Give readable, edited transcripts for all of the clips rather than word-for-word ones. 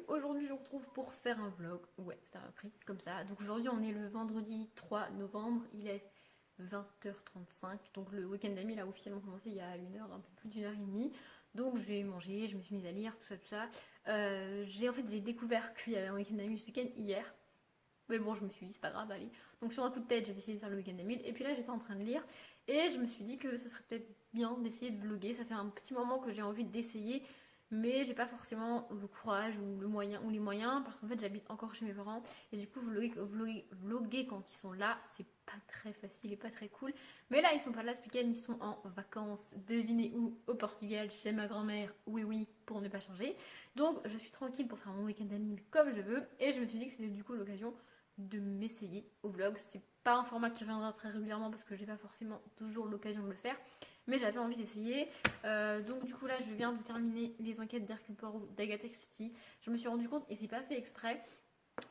aujourd'hui je vous retrouve pour faire un vlog. Ouais, ça m'a pris comme ça. Donc aujourd'hui on est le vendredi 3 novembre, il est 20h35. Donc le week-end d'amis il a officiellement commencé il y a une heure, un peu plus d'une heure et demie. Donc j'ai mangé, je me suis mise à lire, tout ça, tout ça. J'ai découvert qu'il y avait un week-end d'amis ce week-end hier. Mais bon, je me suis dit, c'est pas grave, allez. Donc, sur un coup de tête, j'ai décidé de faire le week-end d'Emile. Et puis là, j'étais en train de lire. Et je me suis dit que ce serait peut-être bien d'essayer de vlogger. Ça fait un petit moment que j'ai envie d'essayer. Mais j'ai pas forcément le courage ou le moyen ou les moyens. Parce qu'en fait, j'habite encore chez mes parents. Et du coup, vlogger quand ils sont là, c'est pas très facile et pas très cool. Mais là, ils sont pas là ce week-end. Ils sont en vacances. Devinez où? Au Portugal, chez ma grand-mère. Oui, oui, pour ne pas changer. Donc, je suis tranquille pour faire mon week-end d'Emile comme je veux. Et je me suis dit que c'était du coup l'occasion de m'essayer au vlog. C'est pas un format qui reviendra très régulièrement parce que j'ai pas forcément toujours l'occasion de le faire, mais j'avais envie d'essayer. Donc du coup là je viens de terminer les enquêtes d'Hercule Poirot d'Agatha Christie. Je me suis rendu compte, et c'est pas fait exprès,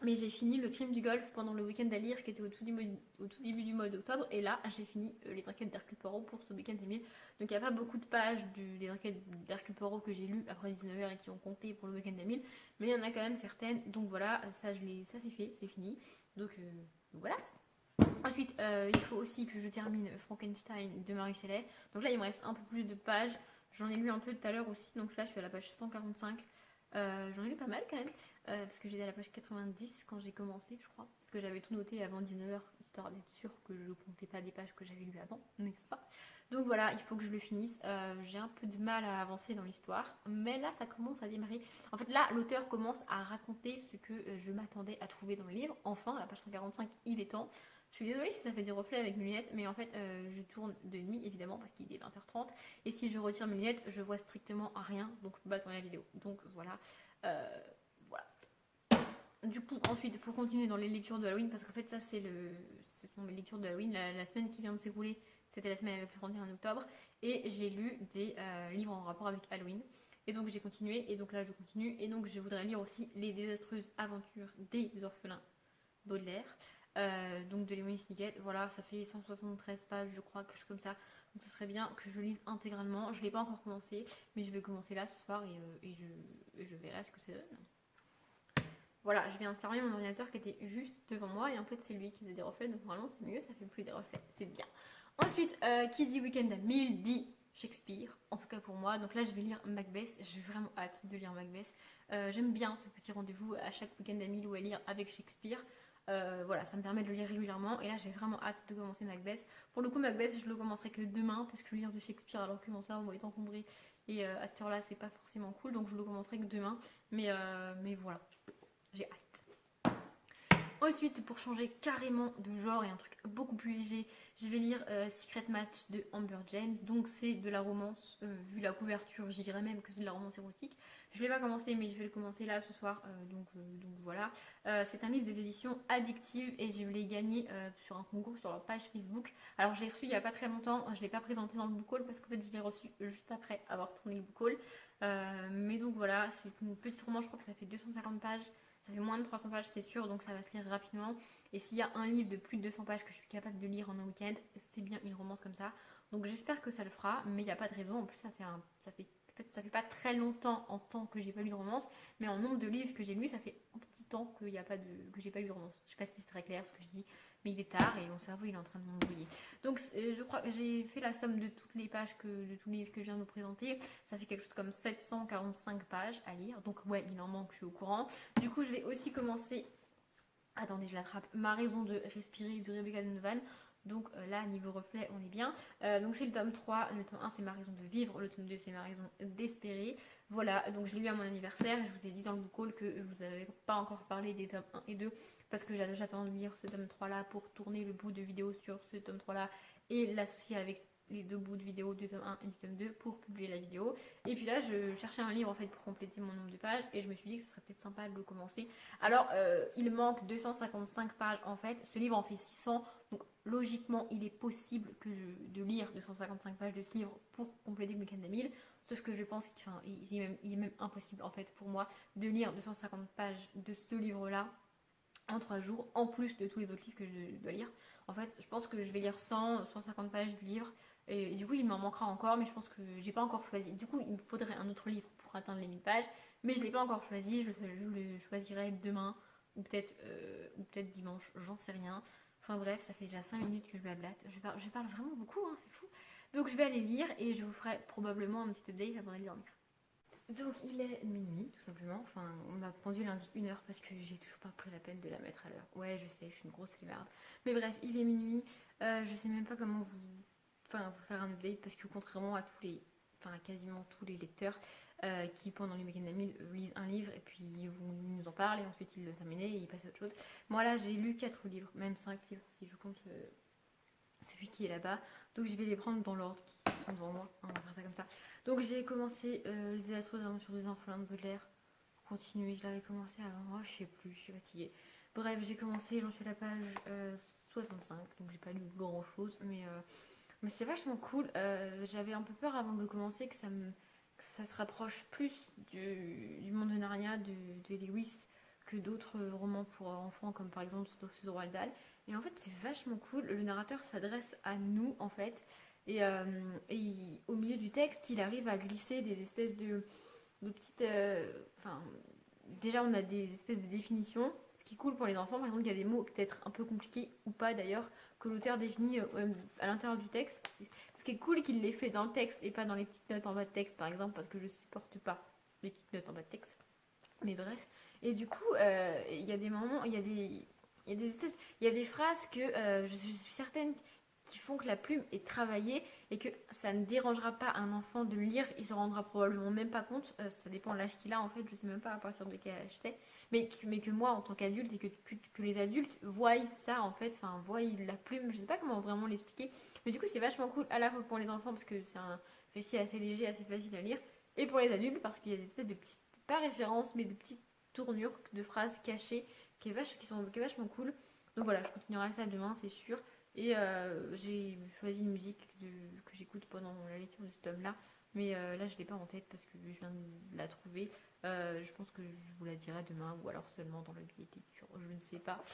mais j'ai fini le crime du golf pendant le week-end à lire qui était au tout début du mois d'octobre. Et là, j'ai fini les enquêtes d'Hercule Poirot pour ce week-end d'Emile. Donc il n'y a pas beaucoup de pages des enquêtes d'Hercule Poirot que j'ai lues après 19h et qui ont compté pour le week-end d'Emile. Mais il y en a quand même certaines. Donc voilà, ça c'est fait, c'est fini. Donc voilà. Ensuite, il faut aussi que je termine Frankenstein de Marie Shelley. Donc là, il me reste un peu plus de pages. J'en ai lu un peu tout à l'heure aussi. Donc là, je suis à la page 145. J'en ai lu pas mal quand même. Parce que j'étais à la page 90 quand j'ai commencé, je crois. Parce que j'avais tout noté avant 19h, histoire d'être sûre que je ne comptais pas des pages que j'avais lues avant, n'est-ce pas? Donc voilà, il faut que je le finisse. J'ai un peu de mal à avancer dans l'histoire. Mais là, ça commence à démarrer. En fait, là, l'auteur commence à raconter ce que je m'attendais à trouver dans le livre. Enfin, à la page 145, il est temps. Je suis désolée si ça fait des reflets avec mes lunettes, mais en fait, je tourne de nuit évidemment parce qu'il est 20h30. Et si je retire mes lunettes, je vois strictement rien, donc je peux pas tourner la vidéo. Donc voilà. Voilà. Du coup, ensuite, pour continuer dans les lectures de Halloween, parce qu'en fait, ce sont mes lectures de Halloween. La semaine qui vient de s'écouler, c'était la semaine avec le 31 octobre. Et j'ai lu des livres en rapport avec Halloween. Et donc j'ai continué, et donc là je continue. Et donc je voudrais lire aussi Les désastreuses aventures des orphelins Baudelaire. Donc de Lemony Snicket. Voilà, ça fait 173 pages, je crois, quelque chose comme ça. Donc ça serait bien que je lise intégralement. Je ne l'ai pas encore commencé, mais je vais commencer là ce soir et je verrai ce que ça donne. Voilà, je viens de fermer mon ordinateur qui était juste devant moi et en fait c'est lui qui faisait des reflets, donc normalement c'est mieux, ça fait plus des reflets, c'est bien. Ensuite, qui dit week-end à 1000 dit Shakespeare, en tout cas pour moi. Donc là je vais lire Macbeth, j'ai vraiment hâte de lire Macbeth. J'aime bien ce petit rendez-vous à chaque week-end à 1000 où à lire avec Shakespeare. Voilà, ça me permet de le lire régulièrement et là j'ai vraiment hâte de commencer Macbeth. Pour le coup Macbeth je le commencerai que demain parce que lire du Shakespeare alors que mon cerveau est encombré et à cette heure là c'est pas forcément cool, donc je le commencerai que demain. Mais voilà, j'ai hâte. Ensuite, pour changer carrément de genre et un truc beaucoup plus léger, je vais lire Secret Match de Amber James. Donc c'est de la romance, vu la couverture, je dirais même que c'est de la romance érotique. Je ne l'ai pas commencé, mais je vais le commencer là ce soir, donc voilà. C'est un livre des éditions Addictive et je l'ai gagné sur un concours sur leur page Facebook. Alors j'ai reçu il n'y a pas très longtemps, je ne l'ai pas présenté dans le book haul parce qu'en fait je l'ai reçu juste après avoir tourné le book haul. Mais donc voilà, c'est une petite romance, je crois que ça fait 250 pages. Ça fait moins de 300 pages, c'est sûr, donc ça va se lire rapidement. Et s'il y a un livre de plus de 200 pages que je suis capable de lire en un week-end, c'est bien une romance comme ça. Donc j'espère que ça le fera, mais il n'y a pas de raison. En plus, ça fait pas très longtemps en temps que j'ai pas lu de romance, mais en nombre de livres que j'ai lus, ça fait un petit temps que j'ai pas lu de romance. Je sais pas si c'est très clair ce que je dis, mais il est tard et mon cerveau il est en train de m'embrouiller. Donc je crois que j'ai fait la somme de toutes les pages de tous les livres que je viens de vous présenter. Ça fait quelque chose comme 745 pages à lire. Donc ouais, il en manque, je suis au courant. Du coup, je vais aussi commencer. Attendez, je l'attrape. Ma raison de respirer de Rebecca Donovan. Donc là, niveau reflet, on est bien. Donc c'est le tome 3. Le tome 1, c'est ma raison de vivre. Le tome 2, c'est ma raison d'espérer. Voilà, donc je l'ai lu à mon anniversaire. Je vous ai dit dans le book haul que je vous avais pas encore parlé des tomes 1 et 2 parce que j'attends de lire ce tome 3 là pour tourner le bout de vidéo sur ce tome 3 là et l'associer avec les deux bouts de vidéo du tome 1 et du tome 2 pour publier la vidéo. Et puis là, je cherchais un livre en fait pour compléter mon nombre de pages et je me suis dit que ce serait peut-être sympa de le commencer. Alors, il manque 255 pages en fait. Ce livre en fait 600, donc logiquement, il est possible de lire 255 pages de ce livre pour compléter le week-end d'Emile. Sauf que je pense qu'il est même impossible en fait pour moi de lire 250 pages de ce livre-là en 3 jours, en plus de tous les autres livres que je dois lire. En fait, je pense que je vais lire 150 pages du livre. Et du coup, il m'en manquera encore, mais je pense que j'ai pas encore choisi. Du coup, il me faudrait un autre livre pour atteindre les 1000 pages. Mais je ne l'ai pas encore choisi, je le choisirai demain ou peut-être dimanche, j'en sais rien. Enfin bref, ça fait déjà 5 minutes que je blablate. Je parle vraiment beaucoup, hein, c'est fou. Donc je vais aller lire et je vous ferai probablement un petit update avant d'aller dormir. Donc il est minuit, tout simplement. Enfin, ma pendule indique 1 heure parce que j'ai toujours pas pris la peine de la mettre à l'heure. Ouais, je sais, je suis une grosse flemmarde. Mais bref, il est minuit. Je sais même pas comment vous faire un update parce que contrairement à à quasiment tous les lecteurs qui pendant les week-ends d'amis lisent un livre et puis ils nous en parlent et ensuite ils le terminent et ils passent à autre chose. Moi là, j'ai lu 4 livres, même 5 livres si je compte celui qui est là-bas. Donc je vais les prendre dans l'ordre qui sont devant moi. On va faire ça comme ça. Donc j'ai commencé les Astros aventures des orphelins de Baudelaire. Continuer, je l'avais commencé avant. Oh, je sais plus, je suis fatiguée. Bref, j'ai commencé, j'en suis à la page 65. Donc j'ai pas lu grand chose, mais c'est vachement cool. J'avais un peu peur avant de le commencer que ça se rapproche plus du monde de Narnia de Lewis que d'autres romans pour enfants comme par exemple ce Roald Dahl. Et en fait c'est vachement cool, le narrateur s'adresse à nous en fait au milieu du texte il arrive à glisser des espèces de petites... déjà on a des espèces de définitions, ce qui est cool pour les enfants, par exemple il y a des mots peut-être un peu compliqués ou pas d'ailleurs que l'auteur définit à l'intérieur du texte. Ce qui est cool qu'il les fait dans le texte et pas dans les petites notes en bas de texte par exemple parce que je supporte pas les petites notes en bas de texte. Mais bref, et du coup, il y a des moments, il y a des phrases que je suis certaine qui font que la plume est travaillée et que ça ne dérangera pas un enfant de le lire. Il se rendra probablement même pas compte. Ça dépend de l'âge qu'il a en fait. Je sais même pas à partir de quel âge c'est. Mais que moi en tant qu'adulte et que les adultes voient ça en fait. Enfin, voient la plume. Je sais pas comment vraiment l'expliquer. Mais du coup, c'est vachement cool à la fois pour les enfants parce que c'est un récit assez léger, assez facile à lire. Et pour les adultes parce qu'il y a des espèces de petites, pas références, mais de petites tournures de phrases cachées qui est vachement cool. Donc voilà, je continuerai ça demain, c'est sûr. Et j'ai choisi une musique que j'écoute pendant la lecture de ce tome-là. Mais là, je ne l'ai pas en tête parce que je viens de la trouver. Je pense que je vous la dirai demain ou alors seulement dans le billet de lecture. Je ne sais pas.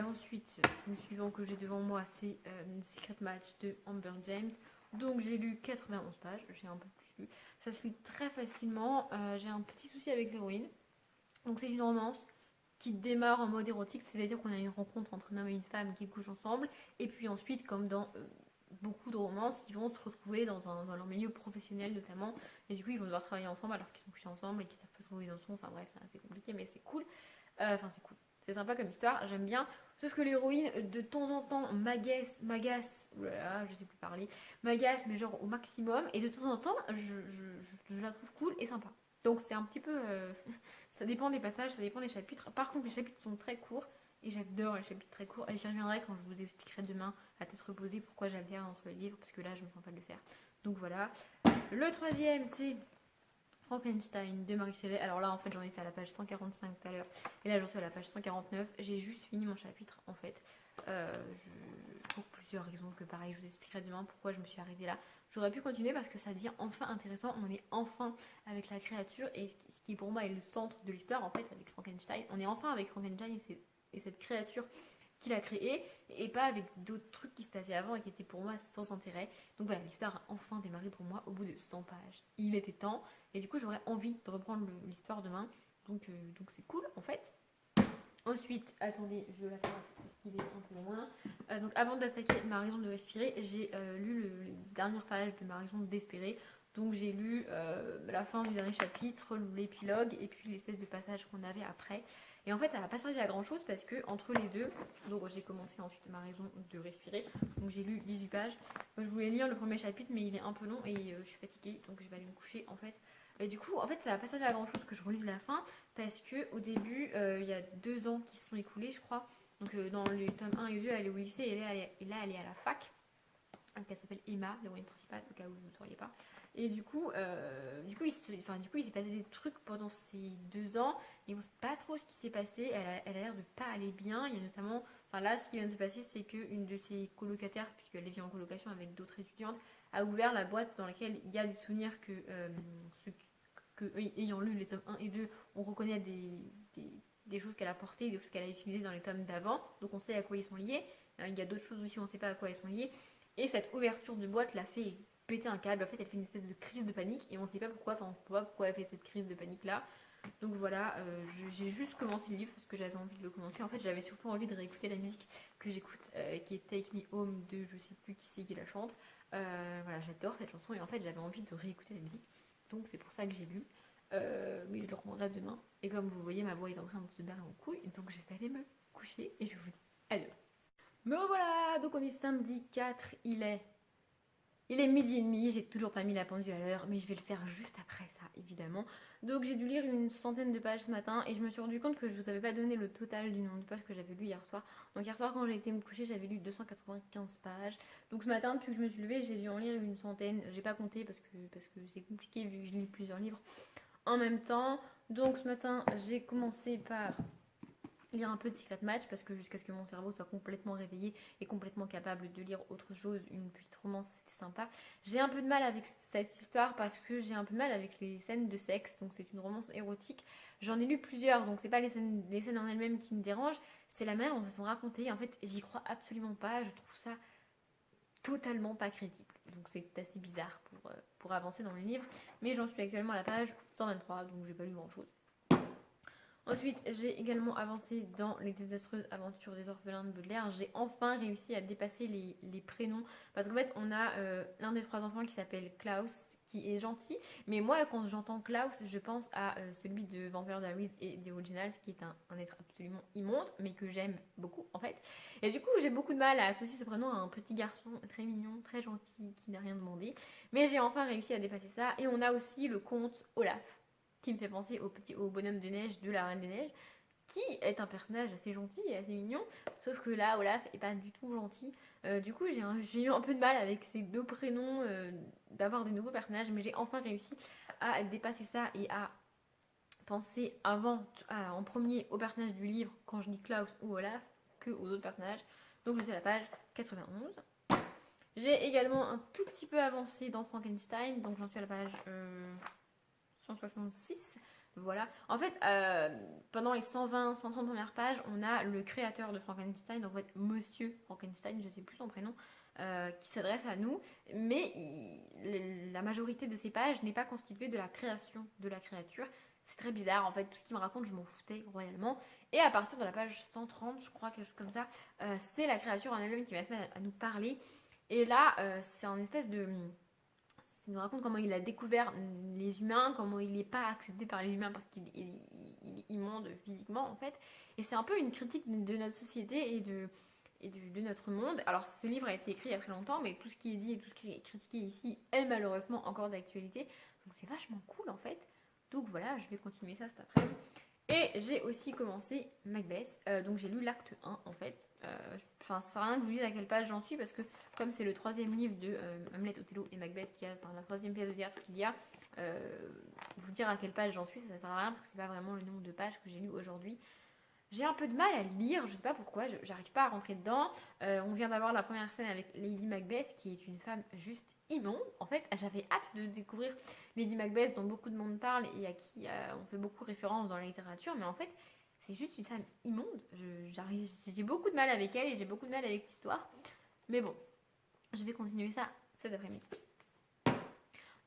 Ensuite, le suivant que j'ai devant moi, c'est Secret Match de Amber James. Donc j'ai lu 91 pages, j'ai un peu plus lu. Ça se lit très facilement. J'ai un petit souci avec l'héroïne. Donc c'est une romance qui démarre en mode érotique, c'est-à-dire qu'on a une rencontre entre un homme et une femme qui couchent ensemble, et puis ensuite, comme dans beaucoup de romances, ils vont se retrouver dans leur milieu professionnel notamment, et du coup ils vont devoir travailler ensemble alors qu'ils sont couchés ensemble et qu'ils savent pas trop où ils en sont, enfin bref, c'est assez compliqué, mais c'est cool. C'est cool. C'est sympa comme histoire, j'aime bien. Sauf que l'héroïne, de temps en temps, m'agace, oulala, je sais plus parler, m'agace, mais genre au maximum, et de temps en temps, je la trouve cool et sympa. Donc c'est un petit peu... ça dépend des passages, ça dépend des chapitres. Par contre, les chapitres sont très courts, et j'adore les chapitres très courts, et j'y reviendrai quand je vous expliquerai demain, à tête reposée, pourquoi j'alterne entre les livres, parce que là, je me sens pas de le faire. Donc voilà. Le troisième, c'est... Frankenstein de Marie Shelley. Alors là, en fait, j'en étais à la page 145 tout à l'heure. Et là, j'en suis à la page 149. J'ai juste fini mon chapitre, en fait. Pour plusieurs raisons que, pareil, je vous expliquerai demain pourquoi je me suis arrêtée là. J'aurais pu continuer parce que ça devient enfin intéressant. On est enfin avec la créature et ce qui, pour moi, est le centre de l'histoire, en fait, avec Frankenstein. On est enfin avec Frankenstein et cette créature qu'il a créée et pas avec d'autres trucs qui se passaient avant et qui étaient pour moi sans intérêt. Donc voilà, l'histoire a enfin démarré pour moi au bout de 100 pages. Il était temps. Et du coup, j'aurais envie de reprendre l'histoire demain. Donc c'est cool, en fait. Ensuite, attendez, je vais la faire parce qu'il est un peu loin. Donc avant d'attaquer Ma raison de respirer, j'ai lu les dernières pages de Ma raison d'espérer. Donc j'ai lu la fin du dernier chapitre, l'épilogue et puis l'espèce de passage qu'on avait après. Et en fait, ça n'a pas servi à grand chose parce que entre les deux, donc j'ai commencé ensuite Ma raison de respirer. Donc j'ai lu 18 pages. Moi, je voulais lire le premier chapitre, mais il est un peu long et je suis fatiguée, donc je vais aller me coucher en fait. Et du coup, en fait, ça n'a pas servi à grand chose que je relise la fin parce que au début, il y a 2 ans qui se sont écoulés, je crois. Donc dans les tomes 1 et 2, elle est au lycée et là, elle est à la fac. Donc elle s'appelle Emma, l'héroïne principale, au cas où vous ne sauriez pas. Et du coup, il s'est passé des trucs pendant ces 2 ans. Et on ne sait pas trop ce qui s'est passé. Elle a l'air de pas aller bien. Il y a notamment, enfin là, ce qui vient de se passer, c'est qu'une de ses colocataires, puisqu'elle vit en colocation avec d'autres étudiantes, a ouvert la boîte dans laquelle il y a des souvenirs ayant lu les tomes 1 et 2, on reconnaît des choses qu'elle a portées, des choses qu'elle a utilisées dans les tomes d'avant. Donc on sait à quoi ils sont liés. Il y a d'autres choses aussi, on ne sait pas à quoi ils sont liés. Et cette ouverture de boîte l'a fait pété un câble. En fait, elle fait une espèce de crise de panique et on sait pas pourquoi, enfin, on sait pas pourquoi elle fait cette crise de panique là. Donc voilà, j'ai juste commencé le livre parce que j'avais envie de le commencer. En fait, j'avais surtout envie de réécouter la musique que j'écoute, qui est Take Me Home de je sais plus qui c'est qui la chante. Voilà, j'adore cette chanson et en fait, j'avais envie de réécouter la musique. Donc c'est pour ça que j'ai lu. Mais je le reprendrai demain. Et comme vous voyez, ma voix est en train de se barrer en couille. Donc je vais aller me coucher et je vous dis à demain. Me revoilà, donc on est samedi 4, il est 12h30, j'ai toujours pas mis la pendule à l'heure, mais je vais le faire juste après ça, évidemment. Donc j'ai dû lire une centaine de pages ce matin et je me suis rendu compte que je vous avais pas donné le total du nombre de pages que j'avais lu hier soir. Donc hier soir quand j'ai été me coucher, j'avais lu 295 pages. Donc ce matin, depuis que je me suis levée, j'ai dû en lire une centaine. J'ai pas compté parce que c'est compliqué vu que je lis plusieurs livres en même temps. Donc ce matin, j'ai commencé par lire un peu de Secret Match parce que jusqu'à ce que mon cerveau soit complètement réveillé et complètement capable de lire autre chose, une petite romance, c'était sympa. J'ai un peu de mal avec cette histoire parce que j'ai un peu de mal avec les scènes de sexe, donc c'est une romance érotique. J'en ai lu plusieurs, donc c'est pas les scènes en elles-mêmes qui me dérangent, c'est la manière dont elles sont racontées. En fait, j'y crois absolument pas, je trouve ça totalement pas crédible. Donc c'est assez bizarre pour avancer dans le livre, mais j'en suis actuellement à la page 123, donc j'ai pas lu grand-chose. Ensuite, j'ai également avancé dans les désastreuses aventures des orphelins de Baudelaire. J'ai enfin réussi à dépasser les prénoms. Parce qu'en fait, on a l'un des 3 enfants qui s'appelle Klaus, qui est gentil. Mais moi, quand j'entends Klaus, je pense à celui de Vampire Diaries et The Originals, qui est un être absolument immonde, mais que j'aime beaucoup en fait. Et du coup, j'ai beaucoup de mal à associer ce prénom à un petit garçon très mignon, très gentil, qui n'a rien demandé. Mais j'ai enfin réussi à dépasser ça. Et on a aussi le comte Olaf, qui me fait penser au bonhomme de neige de la Reine des Neiges, qui est un personnage assez gentil et assez mignon, sauf que là, Olaf est pas du tout gentil. Du coup, j'ai eu un peu de mal avec ces 2 prénoms, d'avoir des nouveaux personnages, mais j'ai enfin réussi à dépasser ça et à penser en premier au personnage du livre, quand je dis Klaus ou Olaf, que aux autres personnages. Donc je suis à la page 91. J'ai également un tout petit peu avancé dans Frankenstein, donc j'en suis à la page 166, voilà. En fait, pendant les 120, 130 premières pages, on a le créateur de Frankenstein, donc en fait Monsieur Frankenstein, je sais plus son prénom, qui s'adresse à nous, mais la majorité de ces pages n'est pas constituée de la création de la créature. C'est très bizarre, en fait, tout ce qu'il me raconte, je m'en foutais royalement. Et à partir de la page 130, je crois, quelque chose comme ça, c'est la créature en elle-même qui va se mettre à nous parler. Et là, c'est en espèce de... Il nous raconte comment il a découvert les humains, comment il n'est pas accepté par les humains parce qu'il est immonde physiquement en fait. Et c'est un peu une critique de notre société et de notre monde. Alors ce livre a été écrit il y a très longtemps, mais tout ce qui est dit et tout ce qui est critiqué ici est malheureusement encore d'actualité. Donc c'est vachement cool en fait. Donc voilà, je vais continuer ça cet après-midi. Et j'ai aussi commencé Macbeth, donc j'ai lu l'acte 1 en fait. Ça sert à rien que je vous dise à quelle page j'en suis parce que comme c'est le 3e livre de Hamlet, Othello et Macbeth, la 3e pièce de théâtre qu'il y a, vous dire à quelle page j'en suis, ça sert à rien parce que c'est pas vraiment le nombre de pages que j'ai lu aujourd'hui. J'ai un peu de mal à lire, je sais pas pourquoi, j'arrive pas à rentrer dedans. On vient d'avoir la première scène avec Lady Macbeth qui est une femme juste immonde. En fait, j'avais hâte de découvrir Lady Macbeth dont beaucoup de monde parle et à qui on fait beaucoup référence dans la littérature, mais en fait, c'est juste une femme immonde. J'ai beaucoup de mal avec elle et j'ai beaucoup de mal avec l'histoire. Mais bon, je vais continuer ça cet après-midi.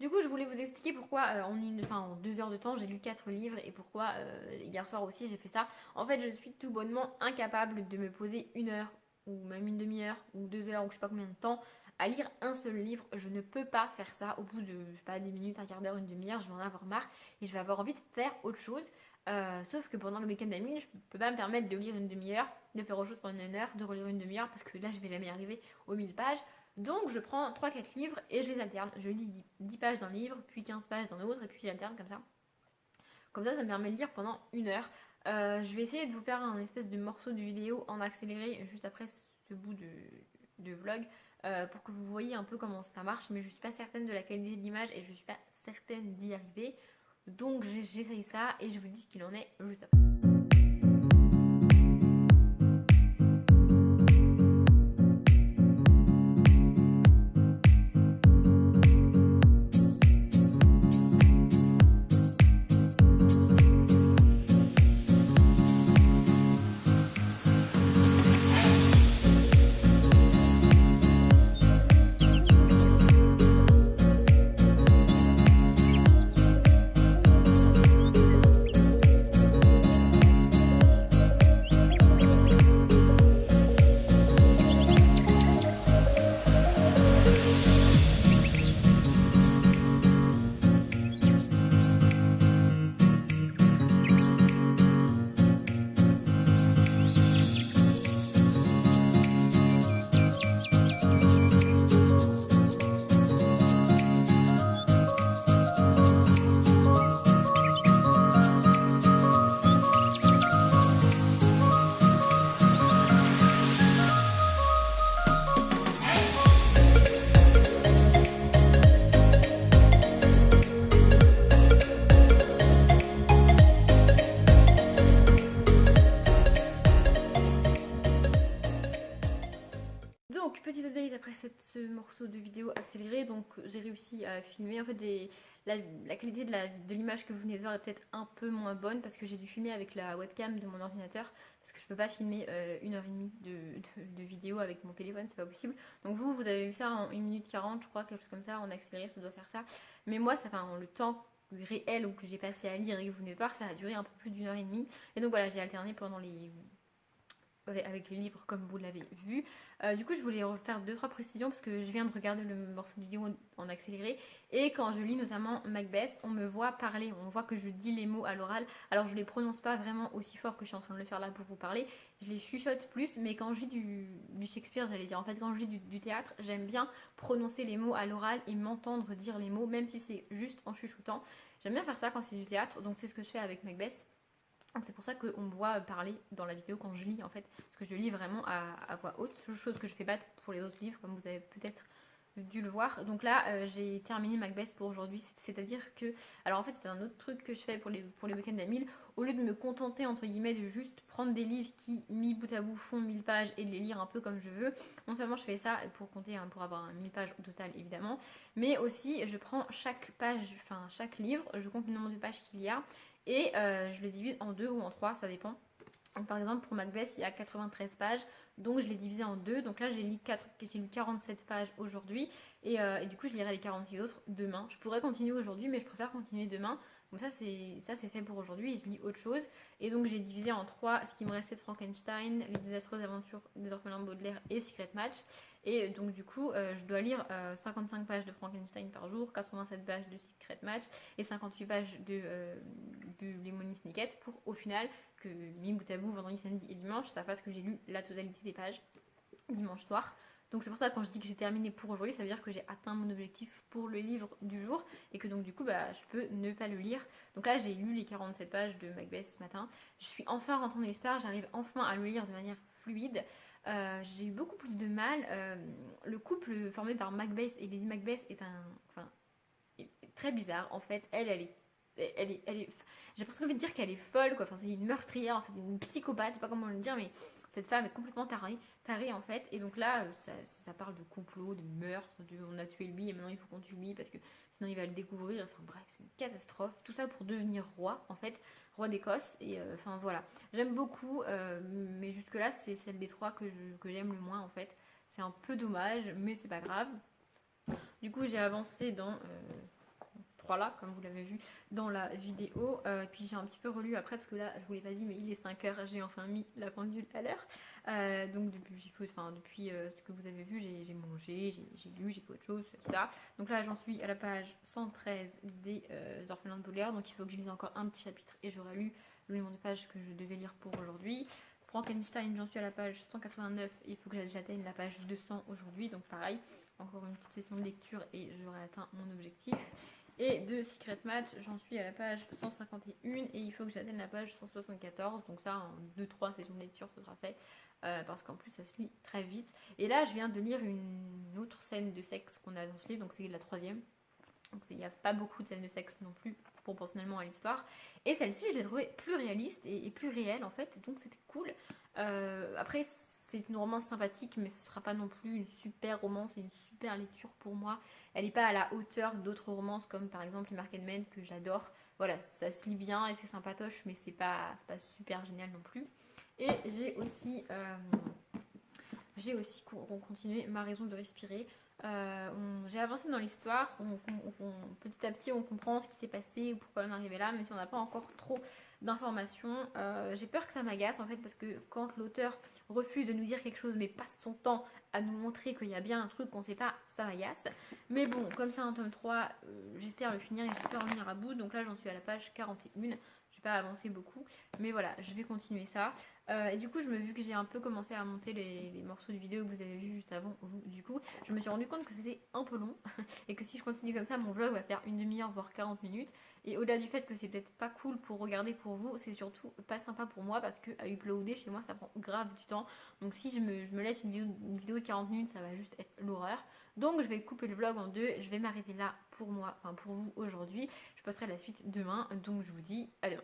Du coup, je voulais vous expliquer pourquoi en 2 heures de temps, j'ai lu 4 livres et pourquoi hier soir aussi j'ai fait ça. En fait, je suis tout bonnement incapable de me poser 1 heure ou même une demi-heure ou 2 heures ou je sais pas combien de temps à lire un seul livre. Je ne peux pas faire ça au bout de, je sais pas, 10 minutes, un quart d'heure, une demi-heure. Je vais en avoir marre et je vais avoir envie de faire autre chose. Sauf que pendant le week-end d'amis, je peux pas me permettre de lire une demi-heure, de faire autre chose pendant 1 heure, de relire une demi-heure parce que là, je vais jamais arriver aux 1000 pages. Donc je prends 3-4 livres et je les alterne. Je lis 10 pages d'un livre, puis 15 pages d'un autre, et puis j'alterne comme ça. Comme ça me permet de lire pendant 1 heure. Je vais essayer de vous faire un espèce de morceau de vidéo en accéléré juste après ce bout de vlog pour que vous voyez un peu comment ça marche. Mais je suis pas certaine de la qualité de l'image et je suis pas certaine d'y arriver. Donc j'essaye ça et je vous dis ce qu'il en est juste après. Donc petit update après ce morceau de vidéo accéléré, donc j'ai réussi à filmer. En fait la qualité de l'image que vous venez de voir est peut-être un peu moins bonne parce que j'ai dû filmer avec la webcam de mon ordinateur parce que je peux pas filmer 1h30 de vidéo avec mon téléphone, c'est pas possible. Donc vous avez vu ça en 1 minute 40 je crois, quelque chose comme ça, en accéléré ça doit faire ça. Mais moi ça fait le temps réel ou que j'ai passé à lire et que vous venez de voir, ça a duré un peu plus d'1h30. Et donc voilà, j'ai alterné pendant avec les livres comme vous l'avez vu. Du coup je voulais refaire 2-3 précisions parce que je viens de regarder le morceau de vidéo en accéléré et quand je lis notamment Macbeth, on me voit parler, on voit que je dis les mots à l'oral. Alors je les prononce pas vraiment aussi fort que je suis en train de le faire là pour vous parler, je les chuchote plus, mais quand je lis du Shakespeare, j'allais dire, en fait quand je lis du théâtre, j'aime bien prononcer les mots à l'oral et m'entendre dire les mots même si c'est juste en chuchotant. J'aime bien faire ça quand c'est du théâtre, donc c'est ce que je fais avec Macbeth. C'est pour ça qu'on me voit parler dans la vidéo quand je lis en fait, parce que je lis vraiment à voix haute, chose que je fais pas pour les autres livres comme vous avez peut-être dû le voir. Donc là j'ai terminé Macbeth pour aujourd'hui, c'est-à-dire que, alors en fait c'est un autre truc que je fais pour les week-ends à 1000, au lieu de me contenter entre guillemets de juste prendre des livres qui mis bout à bout font 1000 pages et de les lire un peu comme je veux, non seulement je fais ça pour compter, pour avoir 1000 pages au total évidemment, mais aussi je prends chaque page, enfin chaque livre, je compte le nombre de pages qu'il y a et je le divise en 2 ou en 3, ça dépend. Donc, par exemple pour Macbeth il y a 93 pages, donc je l'ai divisé en 2, donc là j'ai lu 47 pages aujourd'hui et du coup je lirai les 46 autres demain. Je pourrais continuer aujourd'hui mais je préfère continuer demain. Donc ça c'est fait pour aujourd'hui et je lis autre chose. Et donc j'ai divisé en 3 ce qui me restait de Frankenstein, Les désastreuses aventures des orphelins de Baudelaire et Secret Match. Et donc du coup je dois lire 55 pages de Frankenstein par jour, 87 pages de Secret Match et 58 pages de Lemony Snicket pour au final que mis bout à bout vendredi, samedi et dimanche ça fasse que j'ai lu la totalité des pages dimanche soir. Donc c'est pour ça que quand je dis que j'ai terminé pour aujourd'hui, ça veut dire que j'ai atteint mon objectif pour le livre du jour et que donc du coup je peux ne pas le lire. Donc là j'ai lu les 47 pages de Macbeth ce matin. Je suis enfin rentrée dans l'histoire, j'arrive enfin à le lire de manière fluide. J'ai eu beaucoup plus de mal. Le couple formé par Macbeth et Lady Macbeth est est très bizarre en fait. Elle est j'ai presque envie de dire qu'elle est folle quoi. Enfin c'est une meurtrière, en fait, une psychopathe, je sais pas comment le dire, mais cette femme est complètement tarée en fait. Et donc là ça parle de complot, de meurtre, de on a tué lui et maintenant il faut qu'on tue lui parce que sinon il va le découvrir. Enfin bref c'est une catastrophe. Tout ça pour devenir roi en fait, roi d'Écosse. Et enfin voilà, j'aime beaucoup mais jusque là c'est celle des trois que j'aime le moins en fait. C'est un peu dommage mais c'est pas grave. Du coup j'ai avancé dans là comme vous l'avez vu dans la vidéo, puis j'ai un petit peu relu après parce que là je vous l'ai pas dit mais il est 5h, j'ai enfin mis la pendule à l'heure, donc depuis ce que vous avez vu j'ai mangé, j'ai lu, j'ai fait autre chose, tout ça. Donc là j'en suis à la page 113 des orphelins de Baudelaire, donc il faut que je lise encore un petit chapitre et j'aurai lu le nombre de pages que je devais lire pour aujourd'hui. Frankenstein, j'en suis à la page 189 et il faut que j'atteigne la page 200 aujourd'hui, donc pareil, encore une petite session de lecture et j'aurai atteint mon objectif. Et de Secret Match, j'en suis à la page 151 et il faut que j'atteigne la page 174. Donc ça, en 2-3 sessions de lecture, ce sera fait. Parce qu'en plus, ça se lit très vite. Et là, je viens de lire une autre scène de sexe qu'on a dans ce livre. Donc c'est la 3e. Donc il n'y a pas beaucoup de scènes de sexe non plus proportionnellement à l'histoire. Et celle-ci, je l'ai trouvée plus réaliste et plus réelle en fait. Donc c'était cool. Après, c'est une romance sympathique, mais ce ne sera pas non plus une super romance et une super lecture pour moi. Elle n'est pas à la hauteur d'autres romances comme par exemple Les Market Men que j'adore. Voilà, ça se lit bien et c'est sympatoche, mais c'est pas super génial non plus. Et j'ai aussi continué Ma raison de respirer. J'ai avancé dans l'histoire, petit à petit on comprend ce qui s'est passé ou pourquoi on est arrivé là, mais si on n'a pas encore trop d'informations, j'ai peur que ça m'agace en fait parce que quand l'auteur refuse de nous dire quelque chose mais passe son temps à nous montrer qu'il y a bien un truc qu'on sait pas, ça m'agace. Mais bon, comme c'est un tome 3, j'espère le finir et j'espère en venir à bout. Donc là j'en suis à la page 41. J'ai pas avancé beaucoup, mais voilà, je vais continuer ça. Et du coup, vu que j'ai un peu commencé à monter les morceaux de vidéo que vous avez vu juste avant, du coup, je me suis rendu compte que c'était un peu long et que si je continue comme ça, mon vlog va faire une demi-heure voire 40 minutes. Et au-delà du fait que c'est peut-être pas cool pour regarder pour vous, c'est surtout pas sympa pour moi parce que à uploader chez moi, ça prend grave du temps. Donc si je me laisse une vidéo de 40 minutes, ça va juste être l'horreur. Donc je vais couper le vlog en deux, je vais m'arrêter là pour moi, enfin pour vous aujourd'hui. Je posterai la suite demain, donc je vous dis à demain.